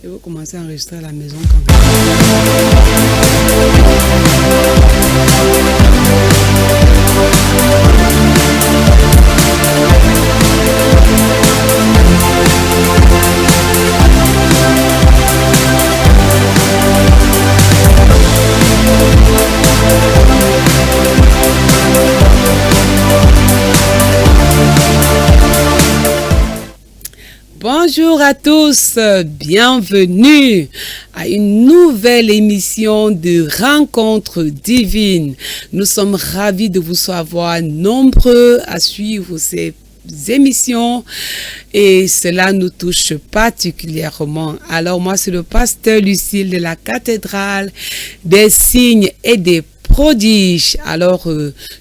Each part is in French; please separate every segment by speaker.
Speaker 1: Je vais commencer à enregistrer à la maison quand même. Bonjour à tous, bienvenue à une nouvelle émission de Rencontre divine. Nous sommes ravis de vous savoir nombreux à suivre ces émissions et cela nous touche particulièrement. Alors moi, c'est le pasteur Lucille de la cathédrale des signes et des prodiges. Alors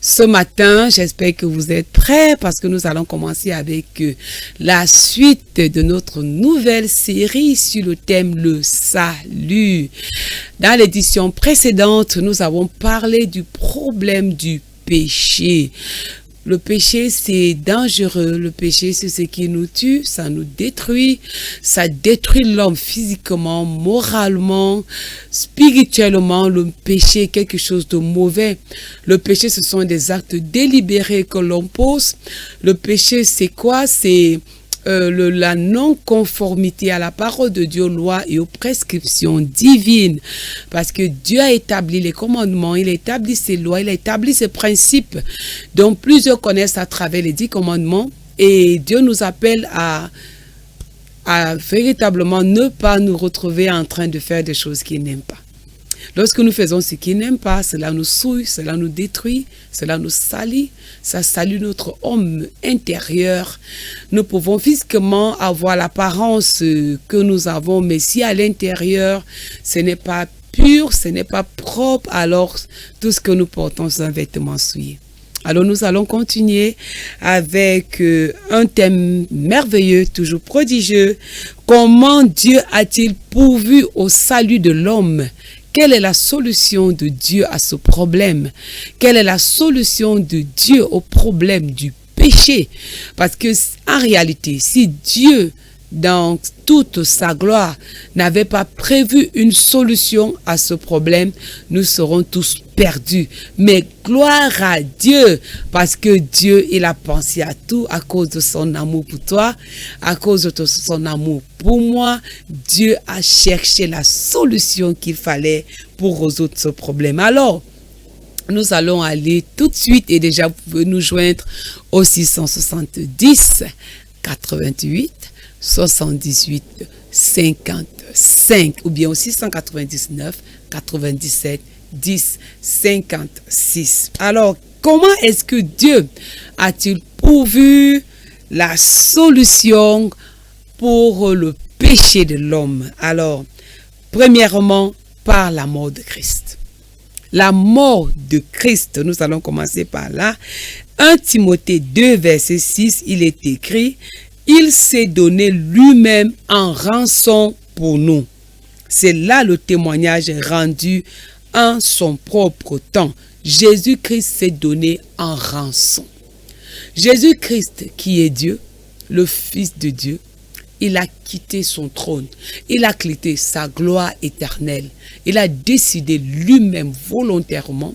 Speaker 1: ce matin, j'espère que vous êtes prêts parce que nous allons commencer avec la suite de notre nouvelle série sur le thème le salut. Dans l'édition précédente, nous avons parlé du problème du péché. Le péché, c'est dangereux. Le péché, c'est ce qui nous tue, ça nous détruit. Ça détruit l'homme physiquement, moralement, spirituellement. Le péché est quelque chose de mauvais. Le péché, ce sont des actes délibérés que l'on pose. Le péché, c'est quoi? C'est la non-conformité à la parole de Dieu, aux lois et aux prescriptions divines. Parce que Dieu a établi les commandements, il a établi ses lois, il a établi ses principes, dont plusieurs connaissent à travers les 10 commandements. Et Dieu nous appelle à véritablement ne pas nous retrouver en train de faire des choses qu'il n'aime pas. Lorsque nous faisons ce qu'il n'aime pas, cela nous souille, cela nous détruit, cela nous salit, ça salit notre homme intérieur. Nous pouvons physiquement avoir l'apparence que nous avons, mais si à l'intérieur, ce n'est pas pur, ce n'est pas propre, alors tout ce que nous portons, c'est un vêtement souillé. Alors nous allons continuer avec un thème merveilleux, toujours prodigieux. Comment Dieu a-t-il pourvu au salut de l'homme? Quelle est la solution de Dieu à ce problème? Quelle est la solution de Dieu au problème du péché? Parce que en réalité, si Dieu, dans toute sa gloire, n'avait pas prévu une solution à ce problème, nous serons tous perdus. Mais gloire à Dieu, parce que Dieu, il a pensé à tout à cause de son amour pour toi, à cause de son amour pour moi. Dieu a cherché la solution qu'il fallait pour résoudre ce problème. Alors, nous allons aller tout de suite et déjà vous pouvez nous joindre au 670 88 78 55 ou bien au 699 97 10 56. Alors, comment est-ce que Dieu a-t-il pourvu la solution pour le péché de l'homme? Alors, premièrement, par la mort de Christ. La mort de Christ, nous allons commencer par là. 1 Timothée 2, verset 6, il est écrit: il s'est donné lui-même en rançon pour nous. C'est là le témoignage rendu en son propre temps. Jésus-Christ s'est donné en rançon. Jésus-Christ qui est Dieu, le Fils de Dieu, il a quitté son trône. Il a quitté sa gloire éternelle. Il a décidé lui-même volontairement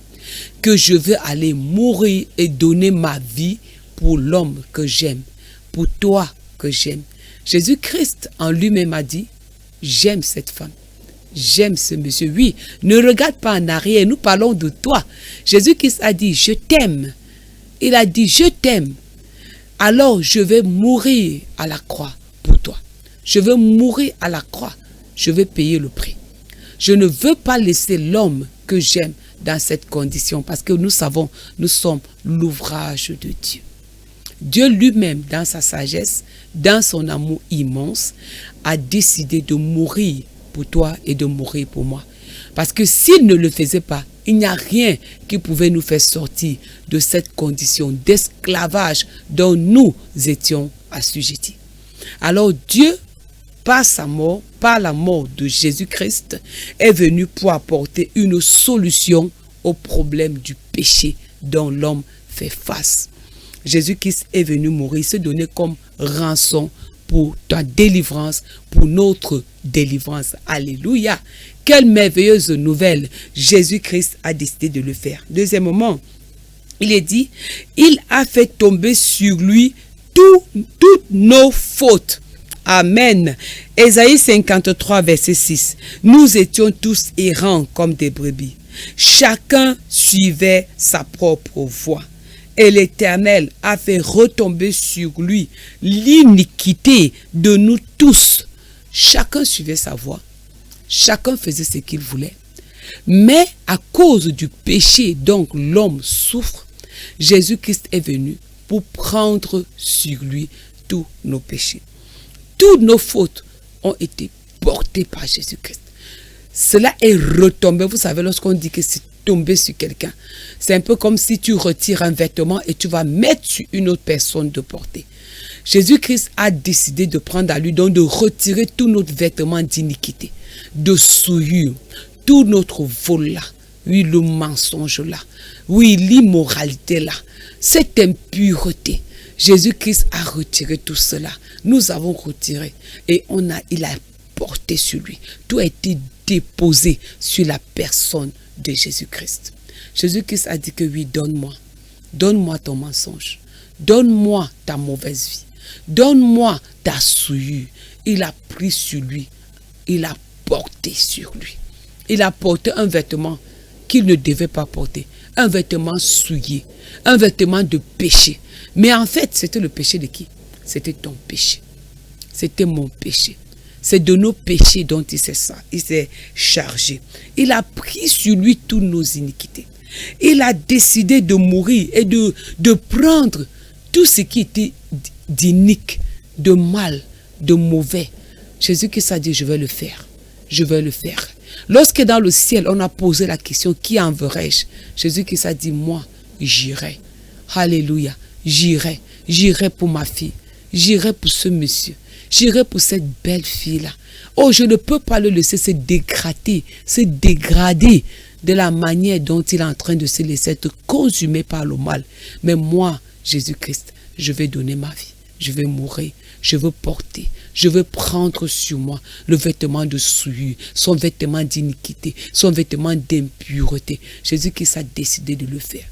Speaker 1: que je veux aller mourir et donner ma vie pour l'homme que j'aime, pour toi que j'aime. Jésus-Christ en lui-même a dit: j'aime cette femme, j'aime ce monsieur. Oui, ne regarde pas en arrière, nous parlons de toi. Jésus-Christ a dit: je t'aime. Il a dit: je t'aime. Alors je vais mourir à la croix pour toi. Je veux mourir à la croix. Je vais payer le prix. Je ne veux pas laisser l'homme que j'aime dans cette condition parce que nous savons, nous sommes l'ouvrage de Dieu. Dieu lui-même, dans sa sagesse, dans son amour immense, a décidé de mourir pour toi et de mourir pour moi. Parce que s'il ne le faisait pas, il n'y a rien qui pouvait nous faire sortir de cette condition d'esclavage dont nous étions assujettis. Alors Dieu, par sa mort, par la mort de Jésus-Christ, est venu pour apporter une solution au problème du péché dont l'homme fait face. Jésus-Christ est venu mourir, se donner comme rançon pour ta délivrance, pour notre délivrance. Alléluia. Quelle merveilleuse nouvelle. Jésus-Christ a décidé de le faire. Deuxièmement, il est dit, il a fait tomber sur lui toutes nos fautes. Amen. Ésaïe 53, verset 6. Nous étions tous errants comme des brebis. Chacun suivait sa propre voie. Et l'Éternel a fait retomber sur lui l'iniquité de nous tous. Chacun suivait sa voie. Chacun faisait ce qu'il voulait. Mais à cause du péché, donc l'homme souffre, Jésus-Christ est venu pour prendre sur lui tous nos péchés. Toutes nos fautes ont été portées par Jésus-Christ. Cela est retombé. Vous savez, lorsqu'on dit que c'est tombé sur quelqu'un, c'est un peu comme si tu retires un vêtement et tu vas mettre sur une autre personne de porter. Jésus-Christ a décidé de prendre à lui, donc de retirer tous nos vêtements d'iniquité, de souillure, tout notre vol là, oui, le mensonge là, oui, l'immoralité là, cette impureté. Jésus-Christ a retiré tout cela. Nous avons retiré et il a porté sur lui. Tout a été déposé sur la personne de Jésus-Christ. Jésus-Christ a dit que oui, donne-moi ton mensonge, donne-moi ta mauvaise vie, donne-moi ta souillure. Il a pris sur lui, il a porté sur lui. Il a porté un vêtement qu'il ne devait pas porter, un vêtement souillé, un vêtement de péché. Mais en fait, c'était le péché de qui? C'était ton péché. C'était mon péché. C'est de nos péchés dont il s'est chargé. Il a pris sur lui toutes nos iniquités. Il a décidé de mourir et de prendre tout ce qui était d'inique, de mal, de mauvais. Jésus-Christ a dit, je vais le faire. Je vais le faire. Lorsque dans le ciel, on a posé la question, qui enverrai-je? Jésus-Christ a dit, moi, j'irai. Alléluia. J'irai. J'irai pour ma fille. J'irai pour ce monsieur. J'irai pour cette belle fille-là. Oh, je ne peux pas le laisser se dégrader de la manière dont il est en train de se laisser être consumé par le mal. Mais moi, Jésus-Christ, je vais donner ma vie. Je vais mourir. Je veux porter. Je veux prendre sur moi le vêtement de souillure, son vêtement d'iniquité, son vêtement d'impureté. Jésus-Christ a décidé de le faire.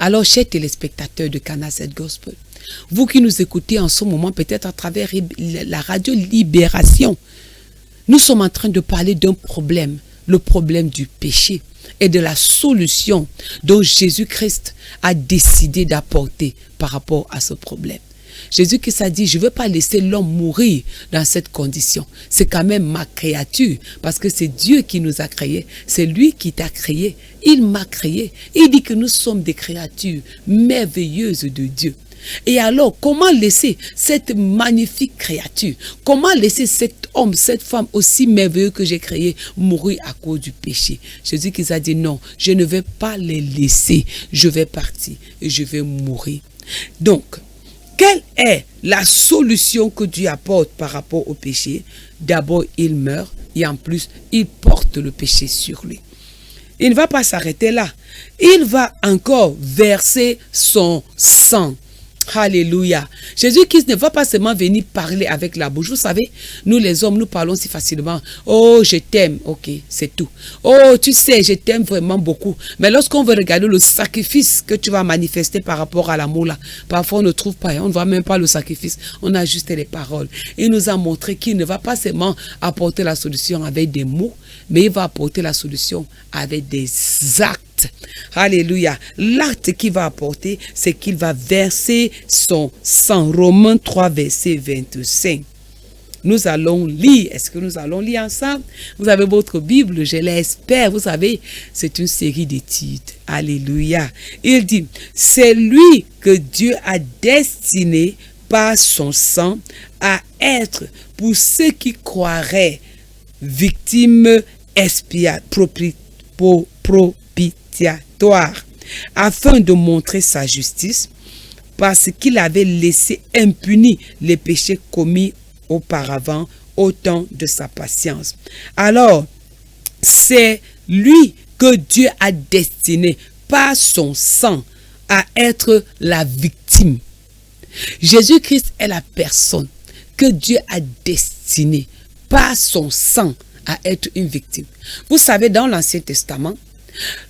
Speaker 1: Alors, chers téléspectateurs de Canal 7 Gospel, vous qui nous écoutez en ce moment, peut-être à travers la radio Libération, nous sommes en train de parler d'un problème, le problème du péché et de la solution dont Jésus-Christ a décidé d'apporter par rapport à ce problème. Jésus-Christ a dit, je ne veux pas laisser l'homme mourir dans cette condition. C'est quand même ma créature, parce que c'est Dieu qui nous a créés. C'est lui qui t'a créé. Il m'a créé. Il dit que nous sommes des créatures merveilleuses de Dieu. Et alors, comment laisser cette magnifique créature, comment laisser cet homme, cette femme aussi merveilleuse que j'ai créé mourir à cause du péché? Jésus-Christ a dit, non, je ne vais pas les laisser. Je vais partir et je vais mourir. Donc, quelle est la solution que Dieu apporte par rapport au péché? D'abord, il meurt et en plus, il porte le péché sur lui. Il ne va pas s'arrêter là. Il va encore verser son sang. Alléluia. Jésus-Christ ne va pas seulement venir parler avec la bouche. Vous savez, nous les hommes, nous parlons si facilement. Oh, je t'aime. Ok, c'est tout. Oh, tu sais, je t'aime vraiment beaucoup. Mais lorsqu'on veut regarder le sacrifice que tu vas manifester par rapport à l'amour là, parfois on ne trouve pas, on ne voit même pas le sacrifice. On a juste les paroles. Il nous a montré qu'il ne va pas seulement apporter la solution avec des mots, mais il va apporter la solution avec des actes. Alléluia. L'acte qu'il va apporter, c'est qu'il va verser son sang. Romains 3, verset 25. Nous allons lire. Est-ce que nous allons lire ensemble? Vous avez votre Bible, je l'espère. Vous savez, c'est une série d'études. Alléluia. Il dit, c'est lui que Dieu a destiné par son sang à être pour ceux qui croiraient victimes propitiatoire, afin de montrer sa justice, parce qu'il avait laissé impunis les péchés commis auparavant au temps de sa patience. Alors, c'est lui que Dieu a destiné par son sang à être la victime. Jésus-Christ est la personne que Dieu a destinée par son sang à être une victime. Vous savez, dans l'Ancien Testament,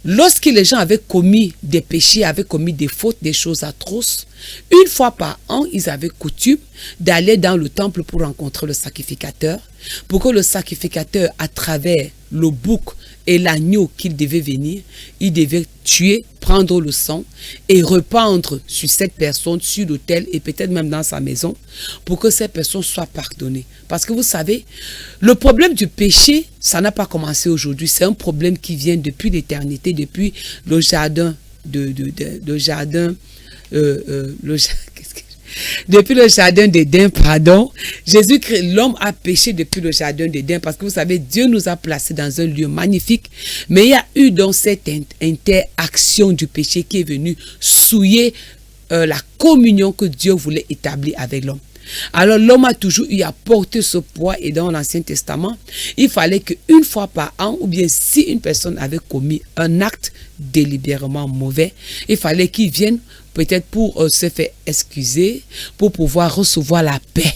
Speaker 1: lorsque les gens avaient commis des péchés, avaient commis des fautes, des choses atroces, une fois par an, ils avaient coutume d'aller dans le temple pour rencontrer le sacrificateur, pour que le sacrificateur, à travers le bouc et l'agneau qu'il devait venir, il devait tuer, prendre le sang et répandre sur cette personne, sur l'autel et peut-être même dans sa maison, pour que cette personne soit pardonnée. Parce que vous savez, le problème du péché, ça n'a pas commencé aujourd'hui. C'est un problème qui vient depuis l'éternité, depuis le jardin depuis le jardin d'Éden, pardon. Jésus-Christ, l'homme a péché depuis le jardin d'Éden parce que vous savez, Dieu nous a placés dans un lieu magnifique, mais il y a eu dans cette interaction du péché qui est venue souiller la communion que Dieu voulait établir avec l'homme. Alors l'homme a toujours eu à porter ce poids et dans l'Ancien Testament, il fallait qu'une fois par an, ou bien si une personne avait commis un acte délibérément mauvais, il fallait qu'il vienne peut-être pour se faire excuser, pour pouvoir recevoir la paix,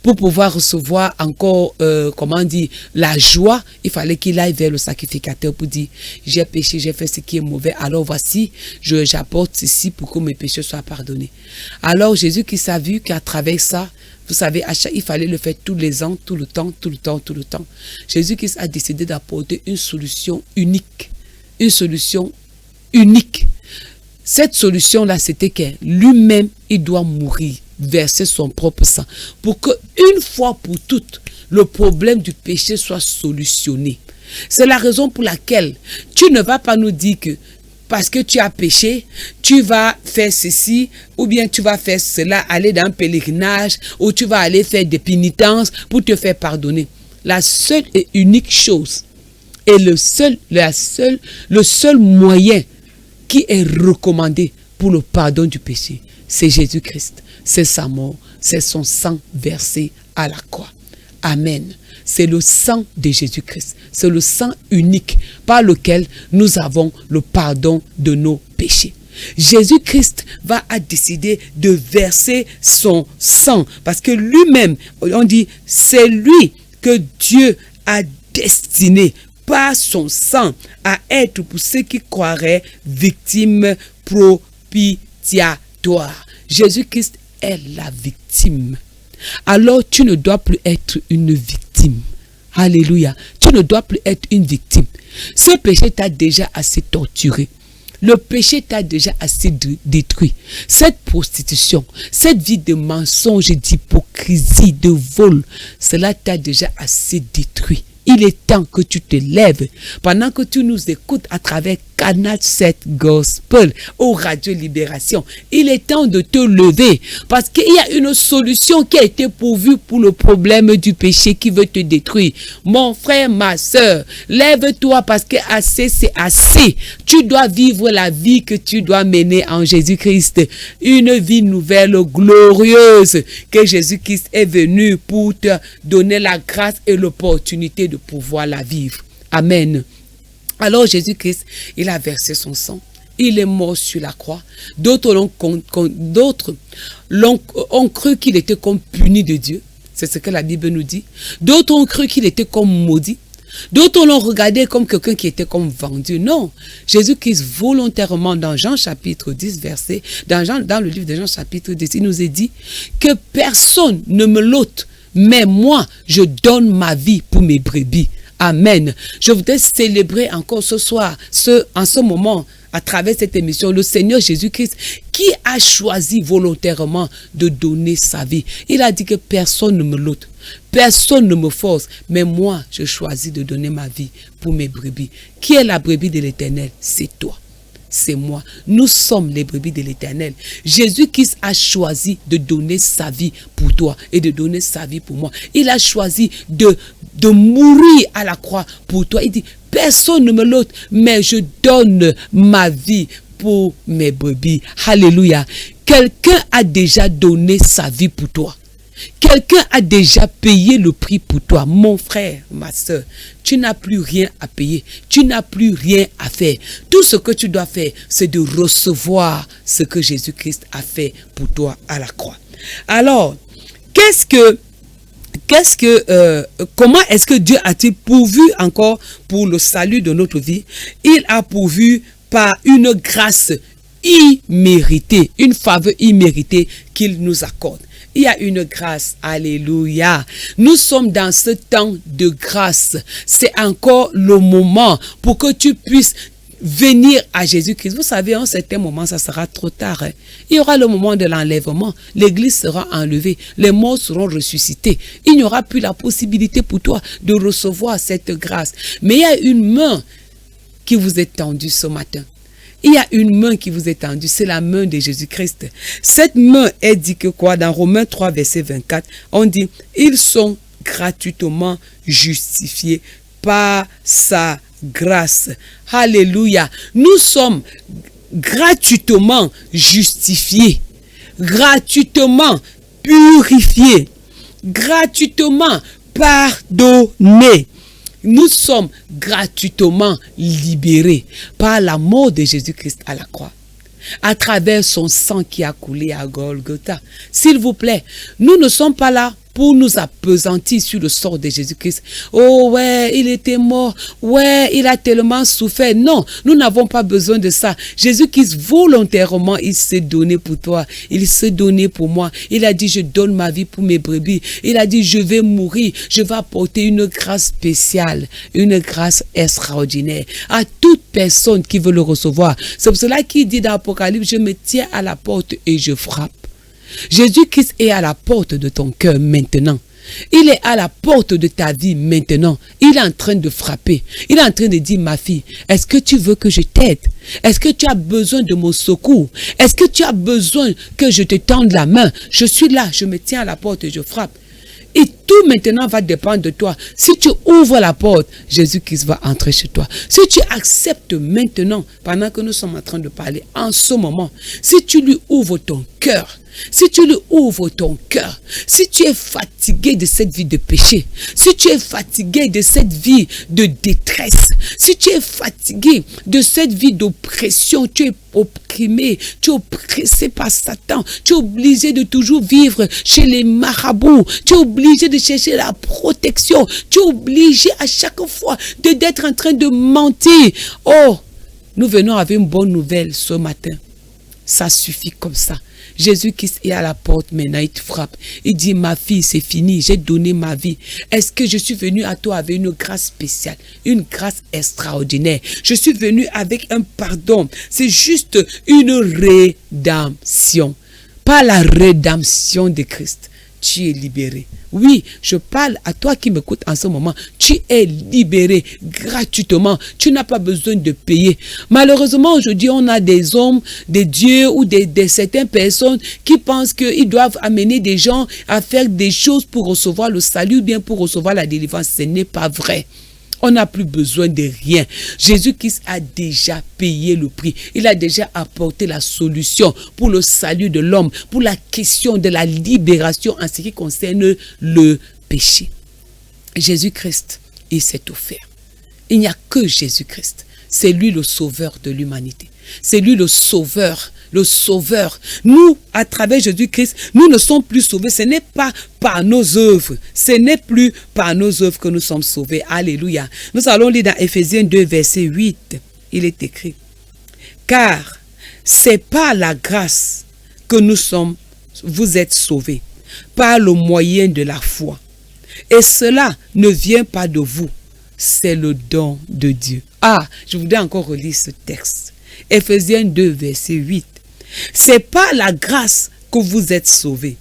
Speaker 1: pour pouvoir recevoir encore, comment dire, la joie. Il fallait qu'il aille vers le sacrificateur pour dire, j'ai péché, j'ai fait ce qui est mauvais, alors voici, j'apporte ceci pour que mes péchés soient pardonnés. Alors Jésus qui a vu qu'à travers ça, vous savez, il fallait le faire tous les ans, tout le temps. Jésus qui a décidé d'apporter une solution unique. Une solution unique. Cette solution-là, c'était que lui-même, il doit mourir, verser son propre sang, pour que une fois pour toutes, le problème du péché soit solutionné. C'est la raison pour laquelle tu ne vas pas nous dire que parce que tu as péché, tu vas faire ceci, ou bien tu vas faire cela, aller dans un pèlerinage, ou tu vas aller faire des pénitences pour te faire pardonner. La seule et unique chose, et le seul moyen qui est recommandé pour le pardon du péché, c'est Jésus-Christ. C'est sa mort, c'est son sang versé à la croix. Amen. C'est le sang de Jésus-Christ. C'est le sang unique par lequel nous avons le pardon de nos péchés. Jésus-Christ va décider de verser son sang parce que lui-même, on dit, c'est lui que Dieu a destiné par son sang à être pour ceux qui croiraient victime propitiatoire. Jésus-Christ est la victime. Alors tu ne dois plus être une victime. Alléluia. Tu ne dois plus être une victime. Ce péché t'a déjà assez torturé. Le péché t'a déjà assez détruit. Cette prostitution, cette vie de mensonge, d'hypocrisie, de vol, cela t'a déjà assez détruit. Il est temps que tu te lèves pendant que tu nous écoutes à travers Canal 7 Gospel au Radio Libération. Il est temps de te lever parce qu'il y a une solution qui a été pourvue pour le problème du péché qui veut te détruire. Mon frère, ma soeur, lève-toi parce que assez c'est assez. Tu dois vivre la vie que tu dois mener en Jésus-Christ. Une vie nouvelle, glorieuse, que Jésus-Christ est venu pour te donner la grâce et l'opportunité de pouvoir la vivre. Amen. Alors Jésus-Christ, il a versé son sang. Il est mort sur la croix. D'autres ont cru qu'il était comme puni de Dieu. C'est ce que la Bible nous dit. D'autres ont cru qu'il était comme maudit. D'autres l'ont regardé comme quelqu'un qui était comme vendu. Non. Jésus-Christ volontairement dans Jean chapitre 10 verset, dans le livre de Jean chapitre 10, il nous est dit que personne ne me l'ôte, mais moi je donne ma vie pour mes brebis. Amen. Je voudrais célébrer encore ce soir, en ce moment, à travers cette émission, le Seigneur Jésus-Christ qui a choisi volontairement de donner sa vie. Il a dit que personne ne me l'ôte, personne ne me force, mais moi, je choisis de donner ma vie pour mes brebis. Qui est la brebis de l'Éternel? C'est toi. C'est moi. Nous sommes les brebis de l'Éternel. Jésus-Christ a choisi de donner sa vie pour toi et de donner sa vie pour moi. Il a choisi de mourir à la croix pour toi. Il dit, personne ne me l'ôte, mais je donne ma vie pour mes brebis. Alléluia. Quelqu'un a déjà donné sa vie pour toi. Quelqu'un a déjà payé le prix pour toi. Mon frère, ma soeur, tu n'as plus rien à payer. Tu n'as plus rien à faire. Tout ce que tu dois faire, c'est de recevoir ce que Jésus-Christ a fait pour toi à la croix. Alors, comment est-ce que Dieu a-t-il pourvu encore pour le salut de notre vie? Il a pourvu par une grâce imméritée, une faveur imméritée qu'il nous accorde. Il y a une grâce, alléluia. Nous sommes dans ce temps de grâce. C'est encore le moment pour que tu puisses venir à Jésus-Christ. Vous savez, à un certain moment, ça sera trop tard. Il y aura le moment de l'enlèvement. L'église sera enlevée. Les morts seront ressuscités. Il n'y aura plus la possibilité pour toi de recevoir cette grâce. Mais il y a une main qui vous est tendue ce matin. Il y a une main qui vous est tendue, c'est la main de Jésus-Christ. Cette main est dit que quoi? Dans Romains 3, verset 24, on dit, ils sont gratuitement justifiés par sa grâce. Alléluia. Nous sommes gratuitement justifiés, gratuitement purifiés, gratuitement pardonnés. Nous sommes gratuitement libérés par la mort de Jésus-Christ à la croix, à travers son sang qui a coulé à Golgotha. S'il vous plaît, nous ne sommes pas là pour nous appesantir sur le sort de Jésus-Christ. Oh ouais, il était mort. Ouais, il a tellement souffert. Non, nous n'avons pas besoin de ça. Jésus-Christ, volontairement, il s'est donné pour toi. Il s'est donné pour moi. Il a dit, je donne ma vie pour mes brebis. Il a dit, je vais mourir. Je vais apporter une grâce spéciale, une grâce extraordinaire à toute personne qui veut le recevoir. C'est pour cela qu'il dit dans l'Apocalypse, je me tiens à la porte et je frappe. Jésus-Christ est à la porte de ton cœur maintenant. Il est à la porte de ta vie maintenant. Il est en train de frapper. Il est en train de dire, ma fille, est-ce que tu veux que je t'aide? Est-ce que tu as besoin de mon secours? Est-ce que tu as besoin que je te tende la main? Je suis là, je me tiens à la porte et je frappe. Et tout maintenant va dépendre de toi. Si tu ouvres la porte, Jésus-Christ va entrer chez toi. Si tu acceptes maintenant, pendant que nous sommes en train de parler, en ce moment, si tu lui ouvres ton cœur, si tu lui ouvres ton cœur, si tu es fatigué de cette vie de péché, si tu es fatigué de cette vie de détresse, si tu es fatigué de cette vie d'oppression, tu es opprimé, tu es oppressé par Satan, tu es obligé de toujours vivre chez les marabouts, tu es obligé de chercher la protection, tu es obligé à chaque fois d'être en train de mentir. Oh, nous venons avec une bonne nouvelle ce matin. Ça suffit comme ça. Jésus-Christ est à la porte maintenant, il te frappe. Il dit, ma fille, c'est fini, j'ai donné ma vie. Est-ce que je suis venu à toi avec une grâce spéciale, une grâce extraordinaire? Je suis venu avec un pardon. C'est juste une rédemption. Pas la rédemption de Christ. Tu es libéré. Oui, je parle à toi qui m'écoutes en ce moment. Tu es libéré gratuitement. Tu n'as pas besoin de payer. Malheureusement, aujourd'hui, on a des hommes, des dieux ou certaines personnes qui pensent qu'ils doivent amener des gens à faire des choses pour recevoir le salut ou bien pour recevoir la délivrance. Ce n'est pas vrai. On n'a plus besoin de rien. Jésus-Christ a déjà payé le prix. Il a déjà apporté la solution pour le salut de l'homme, pour la question de la libération en ce qui concerne le péché. Jésus-Christ, il s'est offert. Il n'y a que Jésus-Christ. C'est lui le sauveur de l'humanité. C'est lui le sauveur. Le sauveur. Nous, à travers Jésus-Christ, nous ne sommes plus sauvés. Ce n'est pas par nos œuvres. Ce n'est plus par nos œuvres que nous sommes sauvés. Alléluia. Nous allons lire dans Éphésiens 2, verset 8. Il est écrit. Car c'est par la grâce que vous êtes sauvés, par le moyen de la foi. Et cela ne vient pas de vous. C'est le don de Dieu. Ah, je voudrais encore relire ce texte. Éphésiens 2, verset 8. C'est par la grâce que vous êtes sauvés,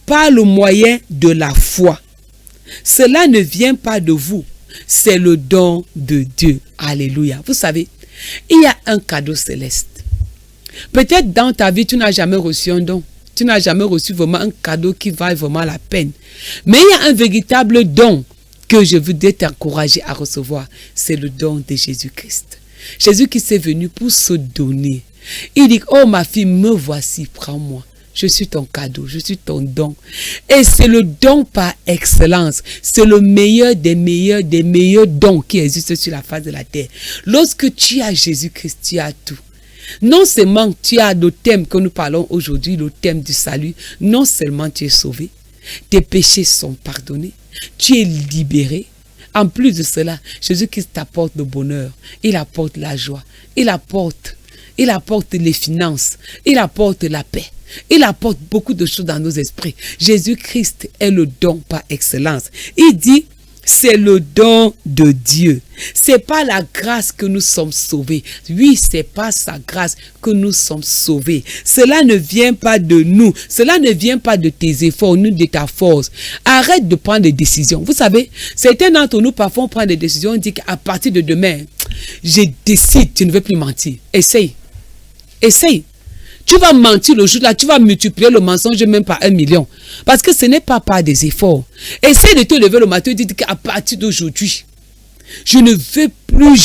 Speaker 1: par le moyen de la foi. Cela ne vient pas de vous, c'est le don de Dieu. Alléluia. Vous savez, il y a un cadeau céleste. Peut-être dans ta vie, tu n'as jamais reçu un don. Tu n'as jamais reçu vraiment un cadeau qui vaille vraiment la peine. Mais il y a un véritable don que je voudrais t'encourager à recevoir. C'est le don de Jésus-Christ. Jésus qui est venu pour se donner. Il dit, oh ma fille, me voici, prends-moi. je suis ton cadeau, je suis ton don. Et c'est le don par excellence. C'est le meilleur des meilleurs dons qui existent sur la face de la terre. Lorsque tu as Jésus-Christ, tu as tout. Non seulement tu as le thème que nous parlons aujourd'hui, le thème du salut, non seulement tu es sauvé, tes péchés sont pardonnés, tu es libéré. En plus de cela, Jésus-Christ t'apporte le bonheur, il apporte la joie, il apporte les finances, il apporte la paix, il apporte beaucoup de choses dans nos esprits. Jésus-Christ est le don par excellence. Il dit, c'est le don de Dieu. C'est pas la grâce que nous sommes sauvés. Oui, c'est pas sa grâce que nous sommes sauvés. Cela ne vient pas de nous. Cela ne vient pas de tes efforts, ni de ta force. Arrête de prendre des décisions. Vous savez, certains d'entre nous, parfois, on prend des décisions, on dit qu'à partir de demain, je décide, je ne veux plus mentir. Essaye. Essaye. Tu vas mentir le jour là, tu vas multiplier le mensonge même par 1 million. Parce que ce n'est pas par des efforts. Essaye de te lever le matin et dire qu'à partir d'aujourd'hui, je ne veux plus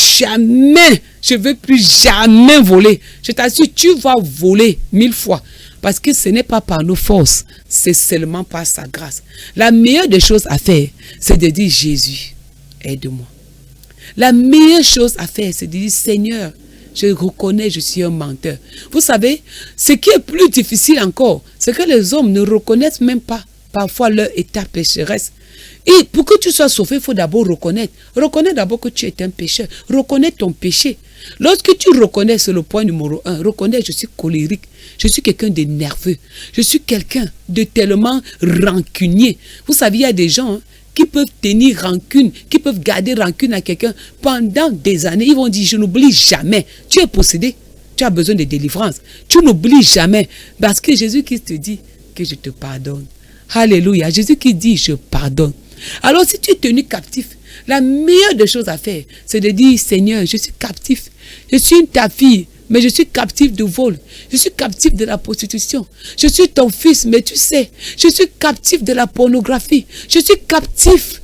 Speaker 1: jamais voler. Je t'assure, tu vas voler 1000 fois. Parce que ce n'est pas par nos forces, c'est seulement par sa grâce. La meilleure des choses à faire, c'est de dire Jésus, aide-moi. La meilleure chose à faire, c'est de dire Seigneur, je reconnais, je suis un menteur. Vous savez, ce qui est plus difficile encore, c'est que les hommes ne reconnaissent même pas parfois leur état pécheresse. Et pour que tu sois sauvé, il faut d'abord reconnaître. Reconnais d'abord que tu es un pécheur. Reconnais ton péché. Lorsque tu reconnais, c'est le point numéro 1. Reconnais, je suis colérique. Je suis quelqu'un de nerveux. Je suis quelqu'un de tellement rancunier. Vous savez, il y a des gens qui peuvent tenir rancune, qui peuvent garder rancune à quelqu'un pendant des années. Ils vont dire, je n'oublie jamais. Tu es possédé, tu as besoin de délivrance. Tu n'oublies jamais. Parce que Jésus-Christ te dit que je te pardonne. Alléluia. Jésus qui dit, je pardonne. Alors si tu es tenu captif, la meilleure des choses à faire, c'est de dire, Seigneur, je suis captif. Je suis ta fille, mais je suis captif de vol. Je suis captif de la prostitution. Je suis ton fils, mais tu sais, je suis captif de la pornographie. Je suis captif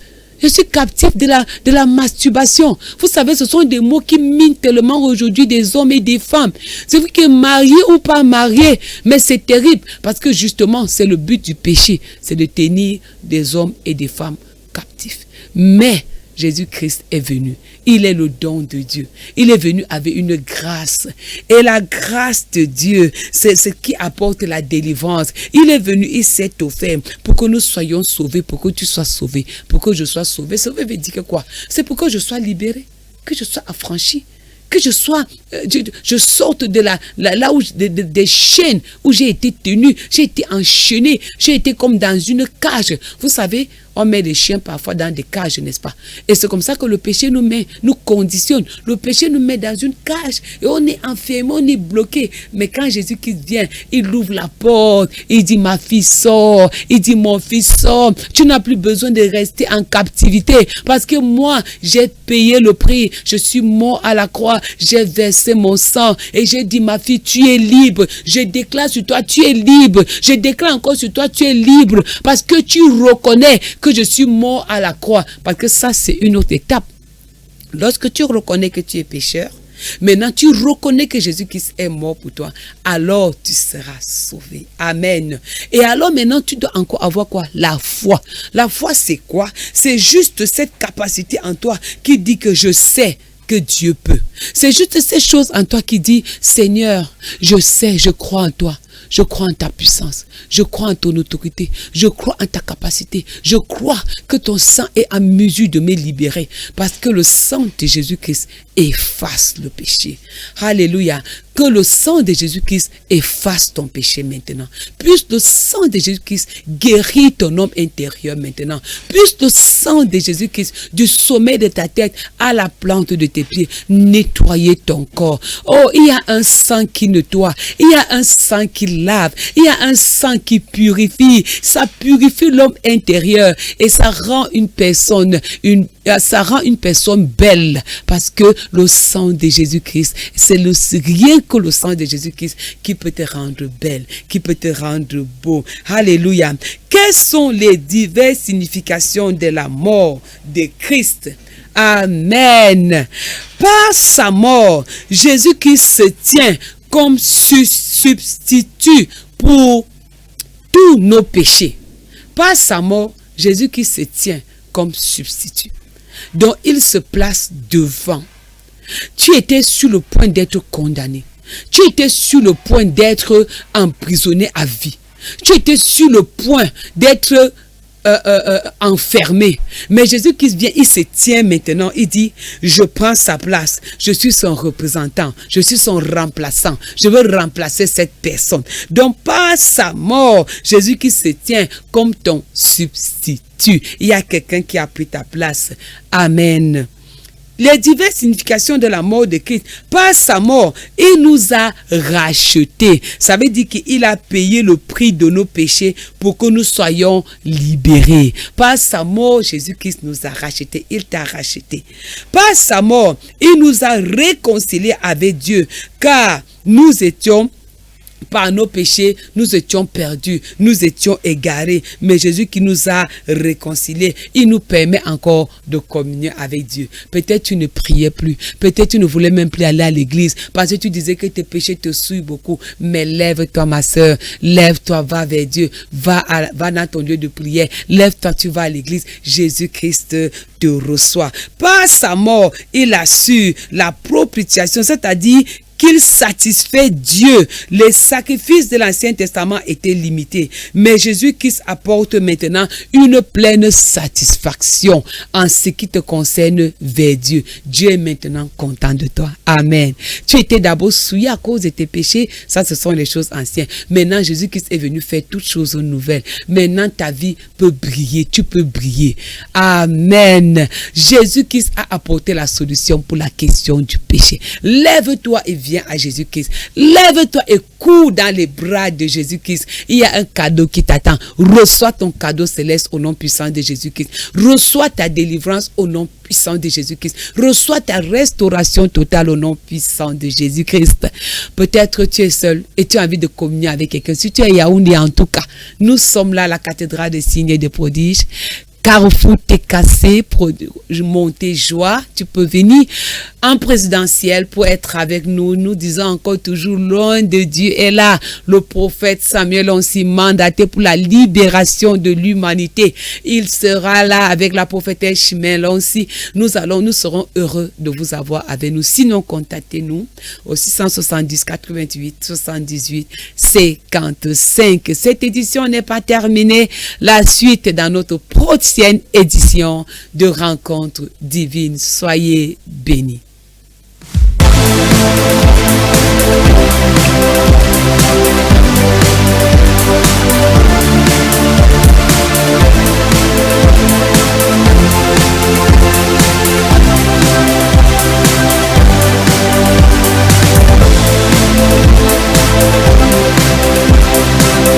Speaker 1: de la masturbation. Vous savez, ce sont des mots qui minent tellement aujourd'hui des hommes et des femmes. C'est vrai que marié ou pas marié, mais c'est terrible. Parce que justement, c'est le but du péché. C'est de tenir des hommes et des femmes captifs. Mais Jésus-Christ est venu. Il est le don de Dieu. Il est venu avec une grâce. Et la grâce de Dieu, c'est ce qui apporte la délivrance. Il est venu, il s'est offert pour que nous soyons sauvés, pour que tu sois sauvé, pour que je sois sauvé. Sauvé veut dire que quoi? C'est pour que je sois libéré, que je sois affranchi, que je sois, je sorte de là où des chaînes où j'ai été tenu, j'ai été enchaîné, j'ai été comme dans une cage. Vous savez, on met les chiens parfois dans des cages, n'est-ce pas? Et c'est comme ça que le péché nous conditionne. Le péché nous met dans une cage et on est enfermé, on est bloqué. Mais quand Jésus-Christ vient, il ouvre la porte, il dit ma fille sort, il dit mon fils sort. Tu n'as plus besoin de rester en captivité parce que moi, j'ai payé le prix. Je suis mort à la croix, j'ai versé mon sang et j'ai dit ma fille, tu es libre. Je déclare sur toi, tu es libre. Je déclare encore sur toi, tu es libre parce que tu reconnais que je suis mort à la croix. Parce que ça, c'est une autre étape. Lorsque tu reconnais que tu es pécheur, maintenant tu reconnais que Jésus-Christ est mort pour toi, alors tu seras sauvé. Amen. Et alors maintenant, tu dois encore avoir quoi? La foi. La foi, c'est quoi? C'est juste cette capacité en toi qui dit que je sais que Dieu peut. C'est juste ces choses en toi qui dit, Seigneur, je sais, je crois en toi. Je crois en ta puissance. Je crois en ton autorité. Je crois en ta capacité. Je crois que ton sang est en mesure de me libérer. Parce que le sang de Jésus-Christ efface le péché. Alléluia. Que le sang de Jésus-Christ efface ton péché maintenant. Puisse le sang de Jésus-Christ guérir ton homme intérieur maintenant. Puisse le sang de Jésus-Christ du sommet de ta tête à la plante de tes pieds nettoyer ton corps. Oh, il y a un sang qui nettoie. Il y a un sang qui lave. Il y a un sang qui purifie. Ça purifie l'homme intérieur et ça rend une personne belle parce que le sang de Jésus-Christ, c'est rien que le sang de Jésus-Christ qui peut te rendre belle, qui peut te rendre beau. Alléluia. Quelles sont les diverses significations de la mort de Christ? Amen. Par sa mort, Jésus-Christ se tient comme substitut pour tous nos péchés. Par sa mort, Jésus qui se tient comme substitut. Donc il se place devant. Tu étais sur le point d'être condamné. Tu étais sur le point d'être emprisonné à vie. Tu étais sur le point d'être enfermé. Mais Jésus-Christ vient, il se tient maintenant. Il dit, je prends sa place. Je suis son représentant. Je suis son remplaçant. Je veux remplacer cette personne. Donc par sa mort, Jésus-Christ se tient comme ton substitut. Il y a quelqu'un qui a pris ta place. Amen. Les diverses significations de la mort de Christ. Par sa mort, il nous a rachetés. Ça veut dire qu'il a payé le prix de nos péchés pour que nous soyons libérés. Par sa mort, Jésus-Christ nous a rachetés. Il t'a racheté. Par sa mort, il nous a réconciliés avec Dieu. Car nous étions... Par nos péchés, nous étions perdus, nous étions égarés. Mais Jésus qui nous a réconciliés, il nous permet encore de communier avec Dieu. Peut-être tu ne priais plus, peut-être tu ne voulais même plus aller à l'église parce que tu disais que tes péchés te souillent beaucoup. Mais lève-toi ma soeur, lève-toi, va vers Dieu, va dans ton lieu de prière, lève-toi, tu vas à l'église. Jésus-Christ te reçoit. Par sa mort, il assure la propitiation, c'est-à-dire qu'il satisfait Dieu. Les sacrifices de l'Ancien Testament étaient limités. Mais Jésus-Christ apporte maintenant une pleine satisfaction en ce qui te concerne vers Dieu. Dieu est maintenant content de toi. Amen. Tu étais d'abord souillé à cause de tes péchés. Ça, ce sont les choses anciennes. Maintenant, Jésus-Christ est venu faire toutes choses nouvelles. Maintenant, ta vie peut briller. Tu peux briller. Amen. Jésus-Christ a apporté la solution pour la question du péché. Lève-toi et viens à Jésus-Christ. Lève-toi et cours dans les bras de Jésus-Christ. Il y a un cadeau qui t'attend. Reçois ton cadeau céleste au nom puissant de Jésus-Christ. Reçois ta délivrance au nom puissant de Jésus-Christ. Reçois ta restauration totale au nom puissant de Jésus-Christ. Peut-être tu es seul et tu as envie de communier avec quelqu'un. Si tu es à Yaoundé, en tout cas, nous sommes là à la cathédrale des signes et des prodiges. Carrefour TKC, montée joie, tu peux venir en présidentiel pour être avec nous. Nous disons encore toujours, loin de Dieu est là. Le prophète Samuel a aussi mandaté pour la libération de l'humanité. Il sera là avec la prophétesse Chimène aussi. Nous serons heureux de vous avoir avec nous. Sinon, contactez-nous au 670 88 78 55. Cette édition n'est pas terminée. La suite est dans notre prochaine édition de Rencontres divines. Soyez bénis.